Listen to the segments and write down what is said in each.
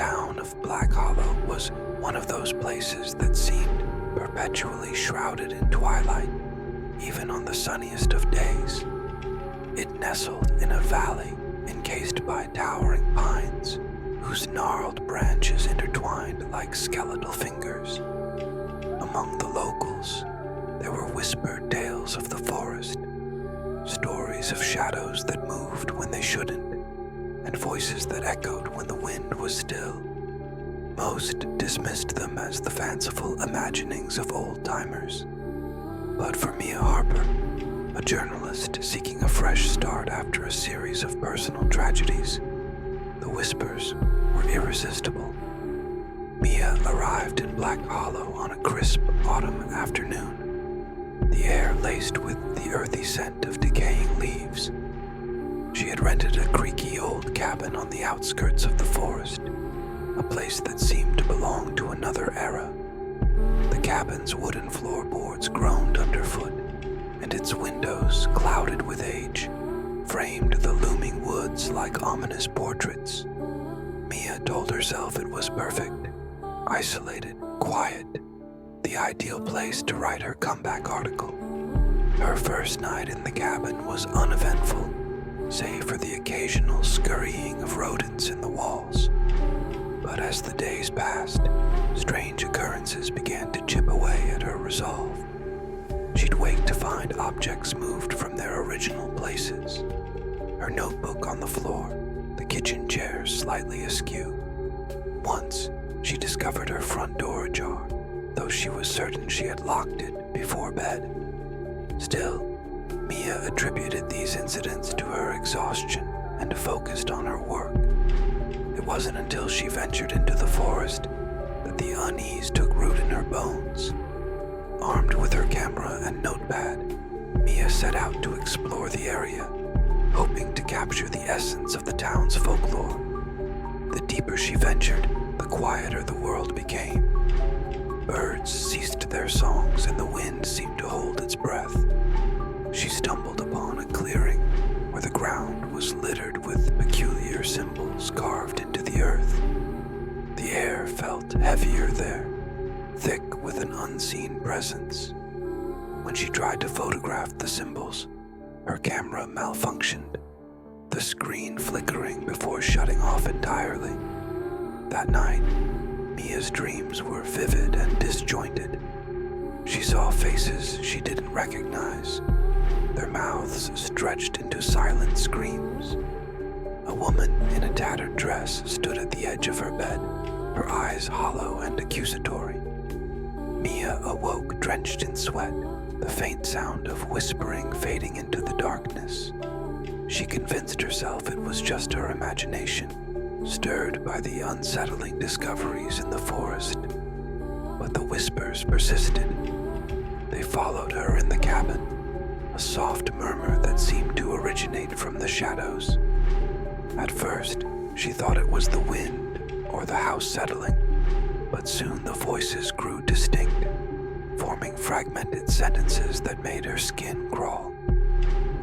town of Black Hollow was one of those places that seemed perpetually shrouded in twilight, even on the sunniest of days. It nestled in a valley encased by towering pines, whose gnarled branches intertwined like skeletal fingers. Among the locals, there were whispered tales of the forest, stories of shadows that moved when they shouldn't, and voices that echoed when the wind was still. Most dismissed them as the fanciful imaginings of old-timers. But for Mia Harper, a journalist seeking a fresh start after a series of personal tragedies, the whispers were irresistible. Mia arrived in Black Hollow on a crisp autumn afternoon, the air laced with the earthy scent of decaying leaves. She had rented a creaky old cabin on the outskirts of the forest, a place that seemed to belong to another era. The cabin's wooden floorboards groaned underfoot, and its windows, clouded with age, framed the looming woods like ominous portraits. Mia told herself it was perfect, isolated, quiet, the ideal place to write her comeback article. Her first night in the cabin was uneventful, save for the occasional scurrying of rodents in the walls. But as the days passed, strange occurrences began to chip away at her resolve. She'd wake to find objects moved from their original places. Her notebook on the floor, the kitchen chair slightly askew. Once, she discovered her front door ajar, though she was certain she had locked it before bed. Still, Mia attributed these incidents to her exhaustion and focused on her work. It wasn't until she ventured into the forest that the unease took root in her bones. Armed with her camera and notepad, Mia set out to explore the area, hoping to capture the essence of the town's folklore. The deeper she ventured, the quieter the world became. Birds ceased their songs and the wind seemed to hold its breath. She stumbled upon a clearing where the ground was littered with peculiar symbols carved into the earth. The air felt heavier there, thick with an unseen presence. When she tried to photograph the symbols, her camera malfunctioned, the screen flickering before shutting off entirely. That night, Mia's dreams were vivid and disjointed. She saw faces she didn't recognize, their mouths stretched into silent screams. A woman in a tattered dress stood at the edge of her bed, her eyes hollow and accusatory. Mia awoke drenched in sweat, the faint sound of whispering fading into the darkness. She convinced herself it was just her imagination, stirred by the unsettling discoveries in the forest. But the whispers persisted. They followed her in the cabin, a soft murmur that seemed to originate from the shadows. At first, she thought it was the wind or the house settling, but soon the voices grew distinct, forming fragmented sentences that made her skin crawl.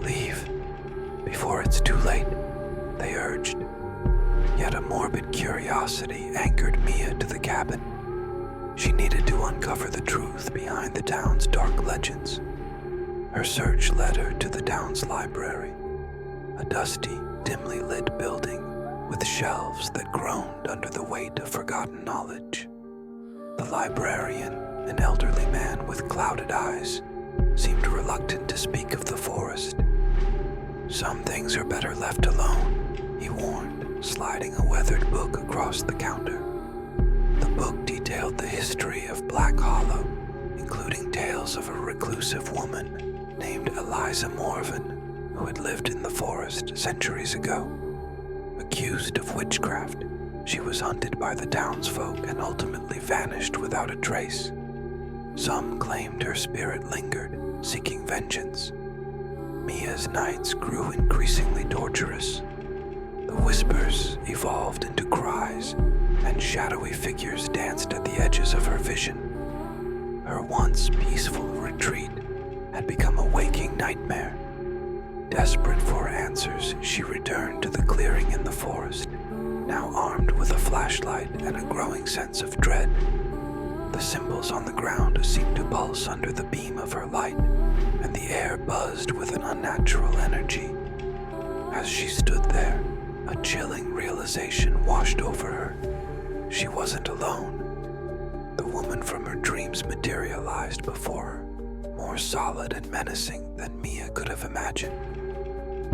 "Leave, before it's too late," they urged. Yet a morbid curiosity anchored Mia to the cabin. She needed to uncover the truth behind the town's dark legends. Her search led her to the town's library, a dusty, dimly lit building with shelves that groaned under the weight of forgotten knowledge. The librarian, an elderly man with clouded eyes, seemed reluctant to speak of the forest. "Some things are better left alone," he warned, sliding a weathered book across the counter. The book detailed the history of Black Hollow, including tales of a reclusive woman named Eliza Morven, who had lived in the forest centuries ago. Accused of witchcraft, she was hunted by the townsfolk and ultimately vanished without a trace. Some claimed her spirit lingered, seeking vengeance. Mia's nights grew increasingly torturous. The whispers evolved into cries, and shadowy figures danced at the edges of her vision. Her once peaceful retreat had become a waking nightmare. Desperate for answers, she returned to the clearing in the forest, now armed with a flashlight and a growing sense of dread. The symbols on the ground seemed to pulse under the beam of her light, and the air buzzed with an unnatural energy. As she stood there, a chilling realization washed over her. She wasn't alone. The woman from her dreams materialized before her, more solid and menacing than Mia could have imagined.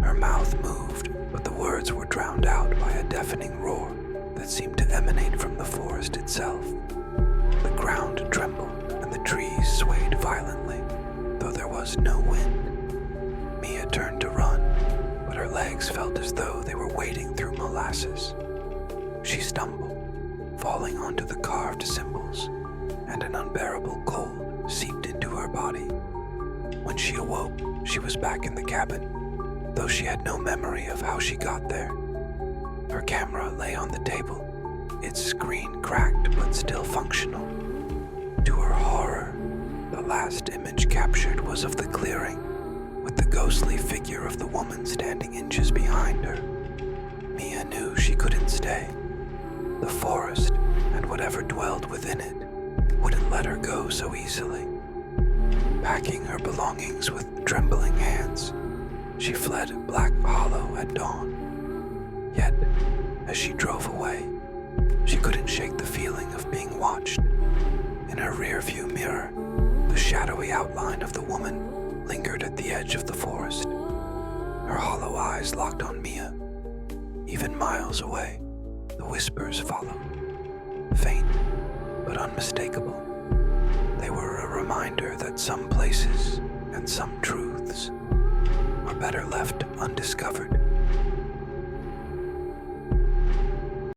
Her mouth moved, but the words were drowned out by a deafening roar that seemed to emanate from the forest itself. The ground trembled and the trees swayed violently, though there was no wind. Mia turned to run, but her legs felt as though they were wading through molasses. She stumbled, falling onto the carved symbols, and an unbearable cold seeped into her body. When she awoke, she was back in the cabin, though she had no memory of how she got there. Her camera lay on the table, its screen cracked but still functional. To her horror, the last image captured was of the clearing, with the ghostly figure of the woman standing inches behind her. Mia knew she couldn't stay. The forest, and whatever dwelled within it, wouldn't let her go so easily. Packing her belongings with trembling hands, she fled Black Hollow at dawn. Yet, as she drove away, she couldn't shake the feeling of being watched. In her rearview mirror, the shadowy outline of the woman lingered at the edge of the forest. Her hollow eyes locked on Mia. Even miles away, the whispers followed, faint but unmistakable. They were a reminder that some places and some truths are better left undiscovered.